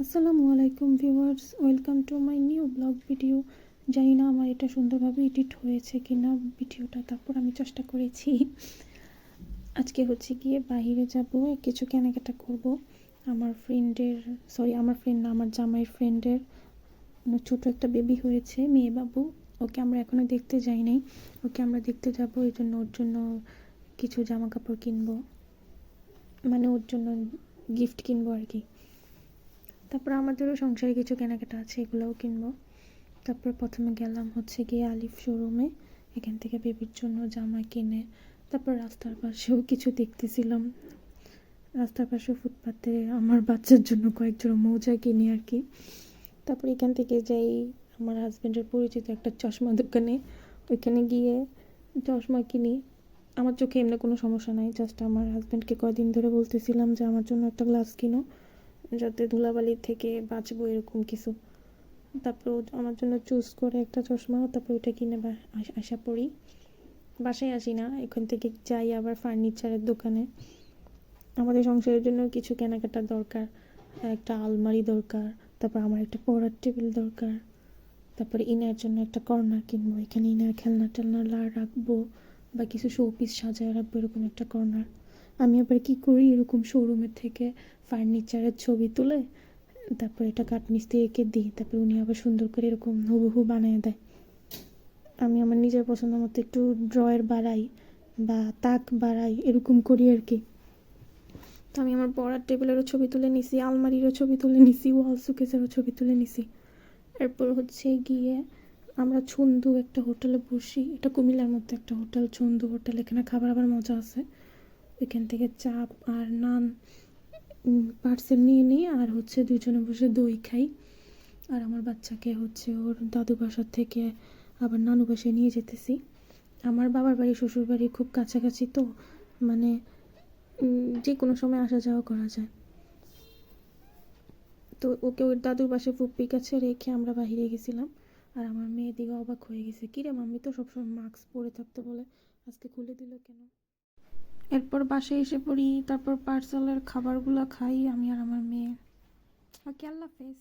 আসসালামু আলাইকুম viewers, welcome to my new blog video. জানি না আমার এটা সুন্দরভাবে এডিট হয়েছে কিনা ভিডিওটা, তারপর আমি চেষ্টা করেছি। আজকে হচ্ছে গিয়ে বাইরে যাব, কিছু কেনাকাটা করব। আমার ফ্রেন্ড না, আমার জামাইয়ের ফ্রেন্ডের ছোট একটা বেবি হয়েছে, মেয়ে বাবু। ওকে আমরা এখনো দেখতে যাই নাই, ওকে আমরা দেখতে যাব। এই জন্য ওর জন্য কিছু জামা কাপড় কিনবো, মানে ওর জন্য গিফট কিনবো আর কি। তারপর আমাদেরও সংসারে কিছু কেনাকাটা আছে, এগুলোও কিনবো। তারপর প্রথমে গেলাম হচ্ছে গিয়ে আলিফ শোরুমে, এখান থেকে বেবির জন্য জামা কিনে তারপর রাস্তার পাশেও কিছু দেখতেছিলাম। রাস্তার পাশে ফুটপাতে আমার বাচ্চার জন্য কয়েক জোড়া মোজা কিনি আর কি। তারপর এখান থেকে যাই আমার হাজব্যান্ডের পরিচিত একটা চশমা দোকানে, ওইখানে গিয়ে চশমা কিনি। আমার চোখে এমনি কোনো সমস্যা নাই, জাস্ট আমার হাজব্যান্ডকে কয়দিন ধরে বলতেছিলাম যে আমার জন্য একটা গ্লাস কিনো, যাতে ধুলাবালি থেকে বাঁচবো, এরকম কিছু। তারপর আমার জন্য চুজ করে একটা চশমা, তারপর ওইটা কিনে আসা পড়ি। বাসায় আসি না, এখান থেকে যাই আবার ফার্নিচারের দোকানে। আমাদের সংসারের জন্য কিছু কেনাকাটার দরকার, একটা আলমারি দরকার, তারপর আমার একটা পড়ার টেবিল দরকার, তারপরে ইনার জন্য একটা কর্নার কিনবো, এখানে ইনার খেলনা টেলনা রাখবো বা কিছু শো পিস সাজায় রাখবো, এরকম একটা কর্নার। আমি আবার কি করি, এরকম শোরুমের থেকে ফার্নিচারের ছবি তুলে তারপর এটা কাঠমিস্ত্রিকে দিই, তারপর উনি আবার সুন্দর করে এরকম হুবহু বানিয়ে দেয়। আমি আমার নিজের পছন্দ মতো একটু ড্রয়ার বাড়াই বা তাক বাড়াই, এরকম করি আর কি। তো আমি আমার পড়ার টেবিলেরও ছবি তুলে নিছি, আলমারিরও ছবি তুলে নিছি, ওয়াল সুকেসেরও ছবি তুলে নিছি। এরপর হচ্ছে গিয়ে আমরা ছন্দু একটা হোটেলে বসি, এটা কুমিল্লার মধ্যে একটা হোটেল, ছন্দু হোটেল। এখানে খাবার আবার মজা আছে। এখান থেকে চাপ আর নান পার্সেল নিয়ে নিই, আর হচ্ছে দুজনে বসে দই খাই। আর আমার বাচ্চাকে হচ্ছে ওর দাদু বাসার থেকে আবার নানু বাসায় নিয়ে যেতেছি। আমার বাবার বাড়ি শ্বশুর বাড়ি খুব কাছাকাছি, তো মানে যে কোনো সময় আসা যাওয়া করা যায়। তো ওকে ওর দাদুর বাসায় ফুপ্পির কাছে রেখে আমরা বাহিরে গেছিলাম। আর আমার মেয়ে দিকে অবাক হয়ে গেছে, কিরে মাম্মি তো সবসময় মাস্ক পরে থাকতে বলে, আজকে খুলে দিল কেন। এরপর বাসায় এসে পড়ি, তারপর পার্সেলের খাবারগুলো খাই আমি আর আমার মেয়ে। ওকে, আল্লাহ হাফেজ।